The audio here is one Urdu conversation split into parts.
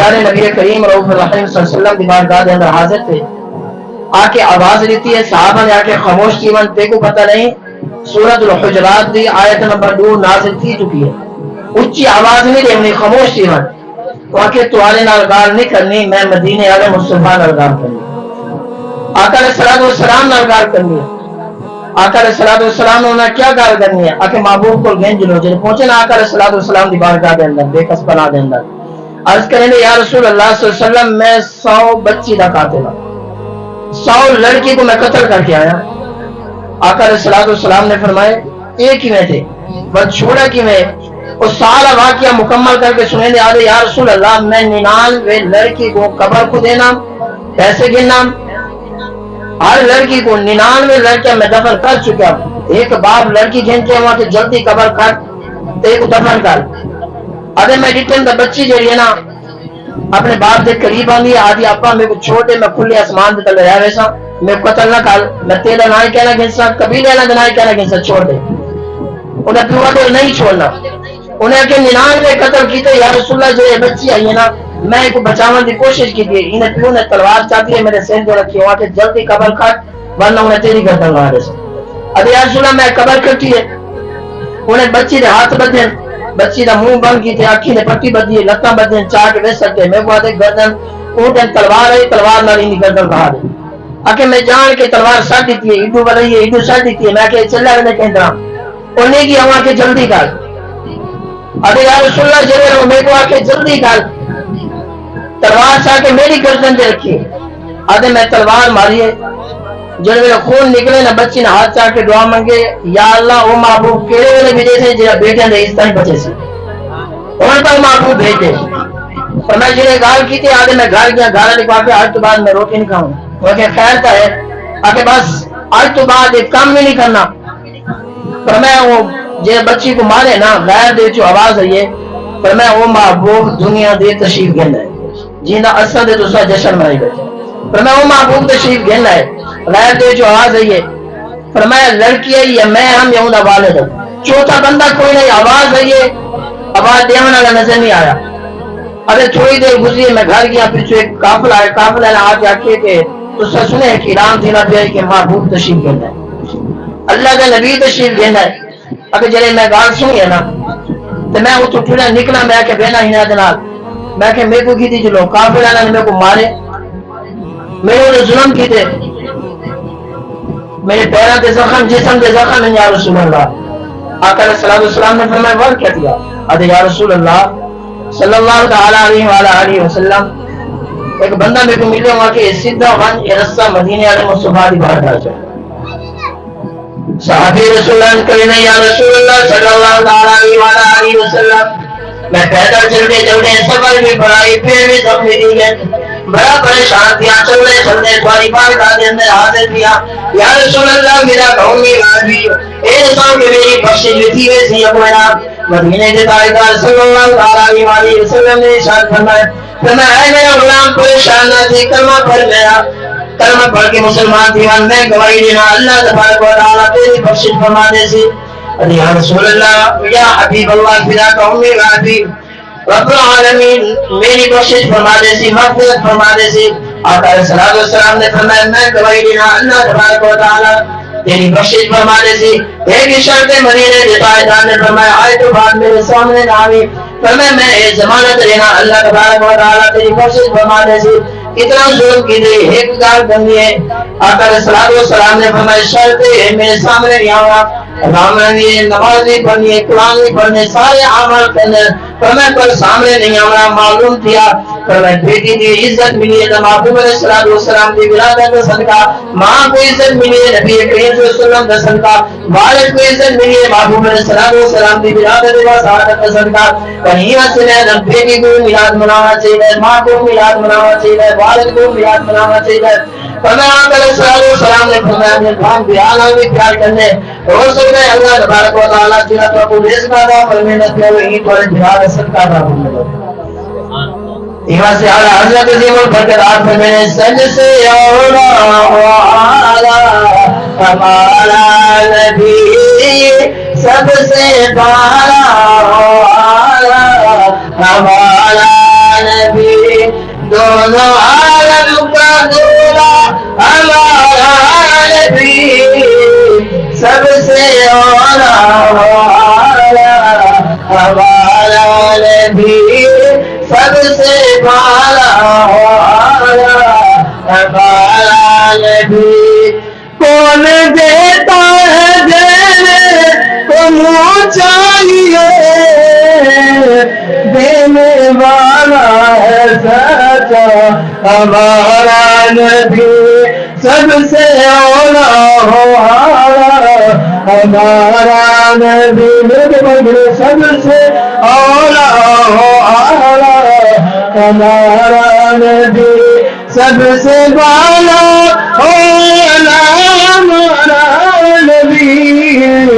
پیارے نبی کریم رؤوف الرحیم صلی اللہ علیہ وسلم دی بارگاہ دے اندر حاضر تھے. آ کے آواز دیتی ہے, صحابہ نے آ کے خاموش کیون, تے کو پتہ نہیں سورۃ الحجرات دی آیت نمبر 2 نازل تھی چکی ہے. اچھی آواز نہیں دیونی, خاموش کیون. تو آ کے توالے نال گال نہیں کرنی, میں مدینے والے مصطفیٰ نال گال کرنی, آقا علیہ الصلوۃ والسلام نال گال کرنی ہے. آقا علیہ الصلوۃ والسلام نے کیا گال کرنی ہے, آ کے محبوب کو گنج لو. جب پہنچے نا آقا علیہ الصلوۃ والسلام دی بارگاہ دے اندر, بے کس پناہ دے اندر, عرض کریں گے یا رسول اللہ صلی اللہ علیہ وسلم میں 100 بچی دا قاتل ہوں, 100 لڑکی کو میں قتل کر کے آیا. آقا علیہ الصلوۃ والسلام نے فرمائے ایک ہی میں تھے, بس چھوڑا کی میں وہ سارا واقعہ مکمل کر کے سنیں دے آدھے یا رسول اللہ میں 99 لڑکی کو قبر کو دینا, پیسے گننا, ہر لڑکی کو 99 لڑکیاں میں دفن کر چکا ہوں. ایک باپ لڑکی گھن کے وہاں سے جلدی قبر کر ایک دفن کر. آدھے میں ڈٹن دا بچی جڑی ہے نا اپنے باپ دے قریب آنی آدھی آپا میرے کو چھوٹے میں کھلے آسمان دے تلے رہ ویسا, میں قتل نہ کر, میں تیرا نہ کہنا گنسا, قبیلے نہ دنائی کہنا گنسا, چھوڑ دے. انہیں پیوا دے نہیں چھوڑنا. انہیں کہ 99 قتل کیتے یا رسول اللہ جو یہ بچی آئی ہے نا میں ایک بچاون دی کوشش کی تھی, انہیں پیو نے تلوار چاہتی ہے میرے سین جو رکھی وہاں کے جلدی قبر کھٹ ورنہ انہیں تیری گردن لگا دے. ابھی یا رسول اللہ میں قبر کٹی ہے, انہیں بچی دے ہاتھ بدھن, بچی دا منہ بند کی تھی, آنکھی نے پٹی بدھی, لتاں بدھن, چاٹ ویس سکتے. میں کو آدھے گردن اونٹن تلوار ہے, تلوار نال انہی گردن کہا دے. آکے میں جان کے تلوار سٹ دیتی ہے, ایڈو بڑھئی ہے, ایڈو سٹ دیتی ہے. میں کہ چلے رہنے کہیں طرح انہیں کی ہوا کے جلدی کر. ابھی یا رسول اللہ جلے رہو, میں کو آکے جلدی کر, تلوار چاہ کے میری گردن دے رکھی. آدھے میں تلوار ماری, جن میں خون نکلے نہ بچی نہ ہاتھ چاہ کے دعا منگے یا اللہ او محبوب کیڑے والے بھیجے تھے جنہاں بیٹے نے اس طرح بچے سے ان پر محبوب بھیجے. اور میں جنہیں گال کی تھی آدھے میں گھر گیا, گھر لکھوا کے آج تو بعد میں روٹی نہیں کھاؤں. وہ کہ خیر تھا ہے آگے بس آج تو بعد ایک کام بھی نہیں کرنا. پر میں وہ جنہیں بچی کو مارے نا غیر دے جو آواز ہے یہ, پر میں وہ محبوب دنیا دے تشریف گھن ہے جینا اصل دے دوسرا جشن منائی بیٹھے. پر میں وہ محبوب تشریف گھن ہے غیر دے جو آواز ہے یہ, فرمایا لڑکی ہے یا میں ہم یہوں دا والد ہوں, چوتھا بندہ کوئی نہیں. آواز ہے یہ, آواز دیون والا نظر نہیں آیا. ابھی تھوڑی دیر گزری, میں گھر گیا, پھر ایک قافلہ ہے, قافلہ نے آ کے کہ تو سر سنے کہ رام دینا پہ کہ محبوب تشریف گھن ہے, اللہ کا نبی تشریف گھن ہے. اگر جلے میں گال سنی ہے نا تو میں وہ تو ٹھوڑا نکلا, میں کہ بہنا ہی نہ جناب, میں کہ میرے کو کی تھی چلو قافلہ نے میرے کو مارے, میرے نے ظلم کی تھے, میرے پیروں کے زخم, جسم کے زخم ہیں یا رسول اللہ. آقا علیہ الصلوۃ والسلام نے فرمایا ور کیا دیا. ادھے یا رسول اللہ صلی اللہ تعالی علیہ وآلہ وسلم ایک بندہ میرے کو ملے ہوا کہ سیدھا ون یہ رستہ مدینے والے مصطفیٰ دی بات آ جائے. صحابی رسول اللہ کہنے یا رسول اللہ صلی اللہ تعالی علیہ وسلم میں پیدل چلتے سفر بھی بڑھائی, پھر بھی دم نہیں گئے, بڑا پریشان تھیا, چلنے تمہاری بارگاہ دے اندر حاضر کیا یا رسول اللہ میرا قومی بھی اے سو کہ میری بخشش بھی ویسی اپنا. مدینے کے تاجدار صلی اللہ علیہ وسلم نے ارشاد فرمایا اے میرا غلام پریشان نہ تھی, کلمہ پڑھ میرا کلمہ پڑھ کے مسلمان تھی, میں گواہی دینا اللہ تبارک و تعالیٰ تیری بخشش فرما دے سی. یا رسول اللہ یا حبیب اللہ فدا قومی بھی رب العالمین میری بخشش فرما دے سی, مغفرت فرما دے سی. آقا علیہ الصلوۃ والسلام نے فرمایا میں گواہی دینا اللہ تبارک و تعالیٰ تیری بخشش فرما دے سی. ایک شرط مدینے کے تاجدار نے فرمایا آئے تو بات میرے سامنے نہ آئی, فرمایا میں ضمانت دینا اللہ تبارک و تعالیٰ تیری بخشش فرما دے سی. اتنا ظلم کی دی ایک گال بندی ہے. آقا علیہ الصلوۃ والسلام نے فرمایا شرط ہے میرے سامنے نہیں آؤں گا, رامنی نماز نہیں پڑھنی, قرآن نہیں پڑھنے, سارے عمل کرنے, فرمایا پر سامنے نہیں آنا. معلوم کیا فرمایا بیٹی کی عزت ملی ہے محبوب علیہ الصلوۃ والسلام کی ولادت کا صدقہ, ماں کو عزت ملی ہے نبی کریم صلی اللہ علیہ وسلم کا صدقہ, والد کو عزت ملی ہے محبوب علیہ الصلوۃ والسلام کی ولادت کا سعادت کا صدقہ. کہیں سے میں بیٹی کو میلاد منانا چاہیے, ماں کو میلاد منانا چاہیے, والد کو میلاد منانا چاہیے. فرمایا آقا علیہ الصلوۃ والسلام نے فرمایا اپنے بھائی بیانا بھی پیار کرنے ہو سکتا ہے اللہ تبارک و تعالیٰ جنہ تو کو رزق عطا فرمائے نہ کہ وہی پر جہاد صدقہ عطا فرمائے. یہاں سے اعلیٰ حضرت عظیم البرکات فرمائے سج سے اولا ہمارا نبی سب سے بالا ہمارا نبی دونوں عالم کا دولا ہمارا نبی سب سے اولا ہمارا نبی سب سے بالا ہمارا نبی کون دیتا ہے دینے کو منہ چاہیے دینے والا ہے سچا ہمارا نبی سب سے اولا ہمارا نبی سب سے اولا ہمارا نبی سب سے بالا ہمارا نبی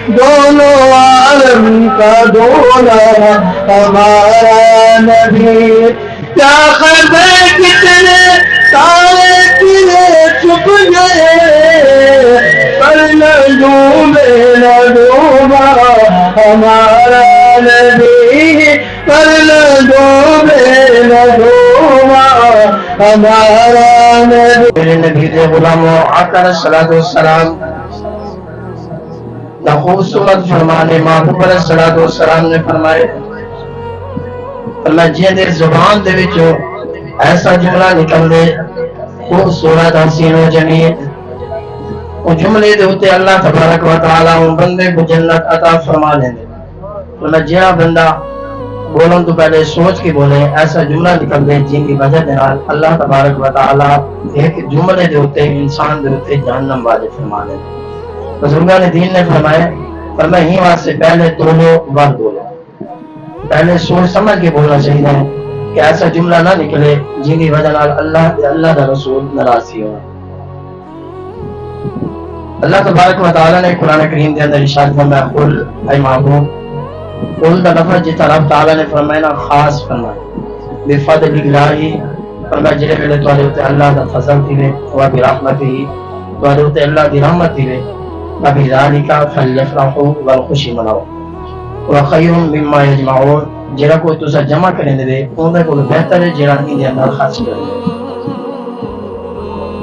دونوں عالم کا دولا ہمارا نبی کیا خبر کتنے تارے تیرے چھپ گئے پر نہ ڈوبے نہ ڈوبا ہمارا نبی پر نہ ڈوبے نہ ڈوبا ہمارا نبی میرے نبی دے غلاموں آقا علیہ الصلوۃ والسلام نہ خوبصورت فرمانے محبوب علیہ الصلوۃ والسلام نے فرمائے اللہ جی دے زبان دے وچوں ایسا جملہ نکل دے خوبصورت حسین و جمیل وہ جملے دے ہوتے اللہ تبارک و تعالیٰ ان بندے کو جنت عطا فرما لیں دے اللہ جہاں بندہ بولن تو پہلے سوچ کے بولے ایسا جملہ نکل دے جن کی وجہ دے نال اللہ تبارک و تعالیٰ ایک جملے دے ہوتے انسان دے ہوتے جہنم والے فرما لیں دے بزرگان دین نے فرمایا ہی واسطے پہلے تولو وقت بولو پہلے سوچ سمجھ کے بولنا چاہیے کہ ایسا جملہ نہ نکلے جن کی وجہ نال اللہ دا رسول ناراض ہو اللہ تبارک و تعالیٰ نے قرآن کریم کے اندر ارشاد فرمایا قل اے محبوب قل دا لفظ جس طرح تعالیٰ نے فرمایا خاص فرمایا بفضل اللہ فرمایا جڑے ویلے تواڈے تے اللہ دا فضل تھے و برحمتہ تواڈے تے اللہ دی رحمت تھے وبذالک فلیفرحوا والخوشی مناؤ وخیر مما یجمعون جڑا کوئی تسا جمع کریں دے اون دے کول بہتر ہے جڑا ان دے اندر خرچ کرے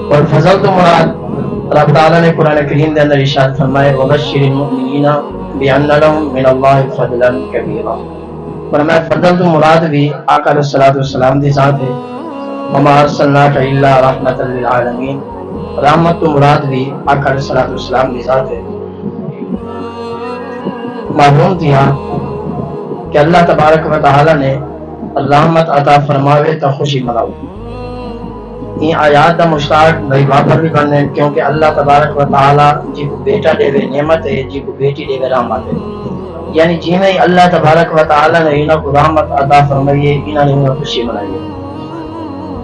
اور فضل تو مراد رب تعالیٰ نے قرآن کریم کے اندر ارشاد فرمائے وبشر المؤمنین بان لهم من اللہ فضلا کبیرا فرمایا فضل تو مراد بھی آقا علیہ الصلوۃ والسلام دی ذات ہے وما ارسلناک الا رحمۃ للعالمین رحمت تو مراد بھی آقا علیہ الصلوۃ والسلام دی ذات ہے معلوم تھا کہ اللہ تبارک و تعالیٰ نے رحمت عطا فرماوے تو خوشی مناؤ یہ آیات دا مشتاق بھائی واپر بھی بننے کیونکہ اللہ تبارک و تعالیٰ جی کو بیٹا دے وے نعمت ہے جی کو بیٹی دے وے رحمت ہے یعنی جی میں اللہ تبارک و تعالیٰ نے انہوں کو رحمت عطا فرمائیے انہوں نے انہوں خوشی منائیے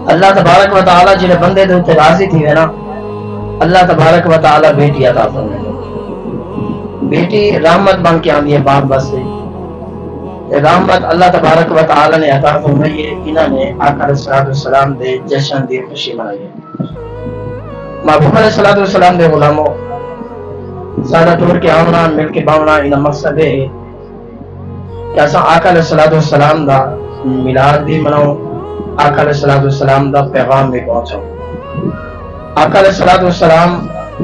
اللہ تبارک و تعالیٰ جنہیں بندے دے اتنے راضی تھی ہے نا اللہ تبارک و تعالیٰ بیٹی عطا فرمائیے بیٹی رحمت بن کے آندی ہے باپ بس سے رحمت اللہ تبارک و تعالی نے عطا فرمائی ہے انہوں نے آقا علیہ السلام دے جشن دی خوشی منائی ہے محبوب علیہ السلام دے غلاموں سادہ ٹور کے آمنا مل کے باونا انہا مقصد ہے کہ ایسا آقا علیہ السلام دا میلاد بھی مناؤ آقا علیہ السلام دا پیغام بھی پہنچاؤ آقا علیہ السلام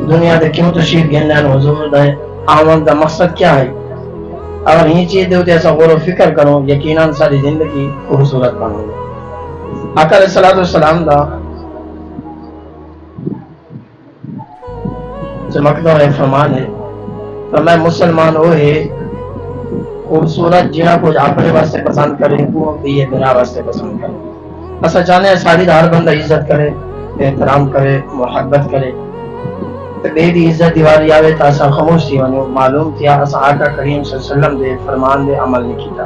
دنیا دے کیوں تشریف گھننے حضور دے آمن دا مقصد کیا ہے اگر یہ چیز دے ہوتے ایسا غور و فکر کرو یقیناً ساری زندگی خوبصورت بنو گے آقا علیہ السلام دا چمکتا ہے فرمان ہے فرمائے مسلمان ہوئے خوبصورت جنہ کچھ اپنے واسطے پسند کرے وہ بھی یہ میرا واسطے پسند کرے ایسا چاہنے ہیں ساری ہر بندہ عزت کرے احترام کرے محبت کرے بے دی عزت دیواری آوے تا ایسا خاموش تھی ونو معلوم تھیا ایسا آقا کریم صلی اللہ علیہ وسلم دے فرمان دے عمل نہیں کیتا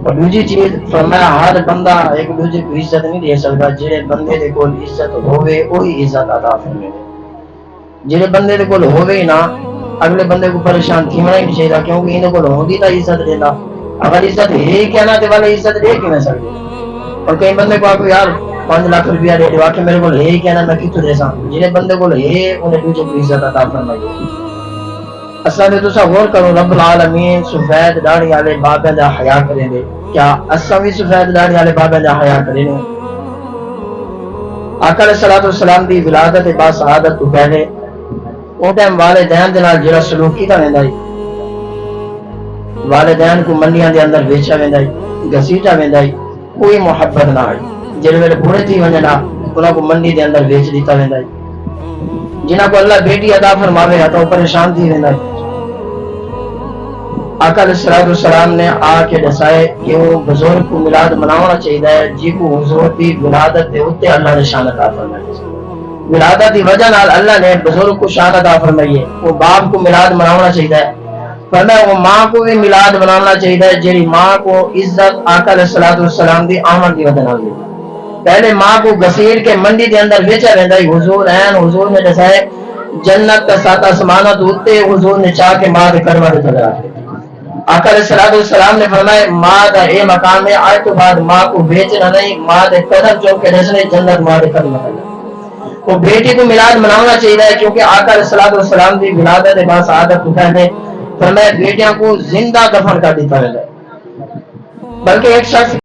اور دوسری چیز فرمایا ہر بندہ ایک دوسرے کو عزت نہیں دے سکتا جڑے بندے دے کول عزت ہوئے وہی عزت عطا فرمائے جڑے بندے دے کول ہوئے نا اگلے بندے کو پریشان تھیمنا ہی نہیں چاہیے کیونکہ انہیں کول ہوگی تا عزت دینا اگر عزت ہے کیا نہ تے والے عزت دے کیوں نہ سکتے اور کئی بندے کو آپ یار 5 لاکھ روپیہ دے دے واقعی میرے کو ہے کیا نہ میں کتوں دے سا جنہیں بندے کو ہے انہیں دوسرے کو عزت عطا فرمائیے اصل میں تسا غور کرو رب العالمین سفید داڑھی والے بابے دا حیا کریں گے، کیا اصل بھی سفید داڑھی والے بابے دا حیا کریں گے؟ آقا علیہ الصلوۃ والسلام دی ولادت با سعادت تو پہلے او ٹائم والدین دے نال جڑا سلوک کیتا ویندا ہے، والدین کو منڈیاں دے اندر بیچا ویندا ہے، گھسیٹا ویندا ہے، کوئی محبت نہ ہے۔ جڑے ویلے بوڑھے تھی ونجنا انہاں کو منڈی دے اندر بیچ دیتا ویندا ہے، جنہاں کو اللہ بیٹی عطا فرماوے تو پریشان تھی ویندا ہے۔ آقا علیہ الصلوۃ والسلام نے آ کے دسائے کہ وہ بزرگ کو میلاد مناونا چاہیے جی کو حضور دی ولادت دے اوتے اللہ نے شان عطا فرمائی، ولادت دی وجہ نال اللہ نے بزرگ کو شان عطا فرمائی ہے۔ وہ باپ کو میلاد مناونا چاہیے، فرمایا وہ ماں کو بھی میلاد مناونا چاہیے جیڑی ماں کو عزت آقا علیہ الصلوۃ والسلام دی آمد دی وجہ نال ملی۔ پہلے ماں کو گھسیٹ کے منڈی دے اندر بیچا ویندا ہے، حضور ہیں حضور نے دسائے جنت کا سات آسمانات ہوتے حضور نے چاہ کے ماں دے کرما دے چلا۔ آقا علیہ الصلوۃ والسلام نے فرمایا ماں دا اے مقام ہے، آج تو بعد ماں کو بیچنا نہیں، ماں دے قدم چوم کے دسنے جنت ماں دے قدم لگا۔ وہ بیٹی کو میلاد مناونا چاہیے کیونکہ آقا علیہ الصلوۃ والسلام دی ولادت با سعادت تو پہلے فرمایا بیٹیاں کو زندہ دفن کر دیتا ہے، بلکہ ایک شخص